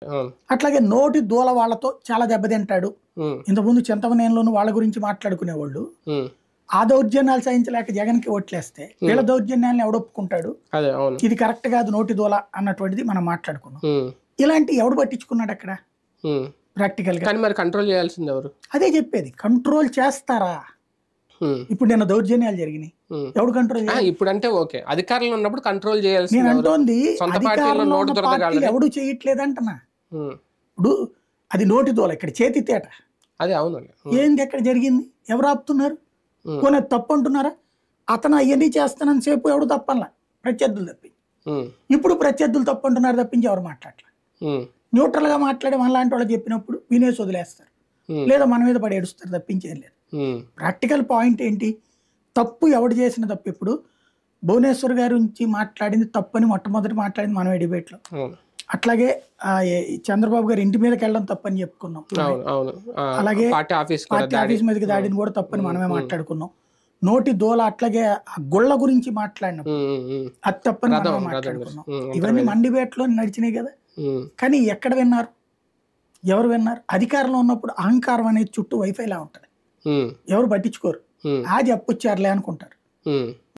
అవును. అట్లాగే నోటి దూల వాళ్ళతో చాలా దెబ్బతింటాడు. హ్మ్. ఇంతకుముందు చింతమనేనిలోను వాళ్ళ గురించి మాట్లాడుకునేవాళ్ళు. హ్మ్. ఆ దౌర్జన్యాలు సహించలేక జగన్‌కి ఓట్లేస్తే వీళ్ళ దౌర్జన్యాలను ఎవడొప్పుకుంటాడు? అదే. అవును. ఇది కరెక్ట్ కాదు నోటి దూల అన్నటువంటిది మనం మాట్లాడుకున్నాం. హ్మ్. ఇలాంటివి ఎవడు పట్టించుకున్నాడక్కడ హ్మ్. ప్రాక్టికల్‌గా? కానీ మరి కంట్రోల్ చేయాల్సిందెవరు? అదే చెప్పేది. కంట్రోల్ చేస్తారా? హ్మ్. ఇప్పుడు నిన్న దౌర్జన్యాలు జరిగినాయి. హ్మ్. ఎవడు కంట్రోల్ చేయాలి? ఇప్పుడంటే ఓకే. అధికారంలో ఉన్నప్పుడు కంట్రోల్ చేయాల్సిందెవరు? నేనంటోంది సొంత పార్టీలో అధికారంలో నోటు ఉన్న పార్టీలు దురదగాళ్ళని. ఎవడు చేయట్లేదంటున్నా. హ్మ్. ఇప్పుడు అది నోటి దూల, ఇక్కడ చేతి తేట. అదే అవునండి. హ్మ్. ఏంది ఎక్కడ జరిగింది? ఎవరు ఆపుతున్నారు? హ్మ్. పోనీ అది తప్పు అంటున్నారా? అతను అవన్నీ చేస్తానని సేపు ఎవడు తప్పనలా, ప్రత్యర్థులు తప్పించి. హ్మ్. ఇప్పుడు ప్రత్యర్థులు తప్పు అంటున్నారు తప్పించి ఎవరు మాట్లాడలే. హ్మ్. న్యూట్రల్గా మాట్లాడి మనలాంటి వాళ్ళు చెప్పినప్పుడు వినేసి వదిలేస్తారు, హ్మ్. లేదా మన మీద పడి ఏడుస్తారు తప్పించి ఏం లేదు. హ్మ్. ప్రాక్టికల్ పాయింట్ ఏంటి? తప్పు ఎవడు చేసిన తప్పు. ఇప్పుడు భువనేశ్వర్ గారి నుంచి మాట్లాడింది తప్పని మొట్టమొదటి మాట్లాడింది మనమే డిబేట్లో. అవును. అట్లాగే చంద్రబాబు గారి ఇంటి మీదకి వెళ్ళడం తప్పని చెప్పుకున్నాం. అవును. అవును. అలాగే పార్టీ ఆఫీస్ కూడా పార్టీ దాడి. ఆఫీస్ మీదకి దాడిని కూడా తప్పని హ్మ్. మనమే హ్మ్. మాట్లాడుకున్నాం. నోటి దూల అట్లాగే ఆ గుళ్ళ గురించి మాట్లాడినప్పుడు హ్మ్. హ్మ్. అది తప్పని రథం మనమే రథం మాట్లాడుకున్నాం. హ్మ్. ఇవన్నీ అంతర్వేది. మన డిబేట్లో నడిచినాయి కదా. హ్మ్. కానీ ఎక్కడ విన్నారు? ఎవరు విన్నారు? అధికారంలో ఉన్నప్పుడు అహంకారం అనేది చుట్టూ వైఫైలా ఉంటుంది. హ్మ్. ఎవరు పట్టించుకోరు. హ్మ్. ఆ చెప్పొచ్చారులే అనుకుంటారు. హ్మ్.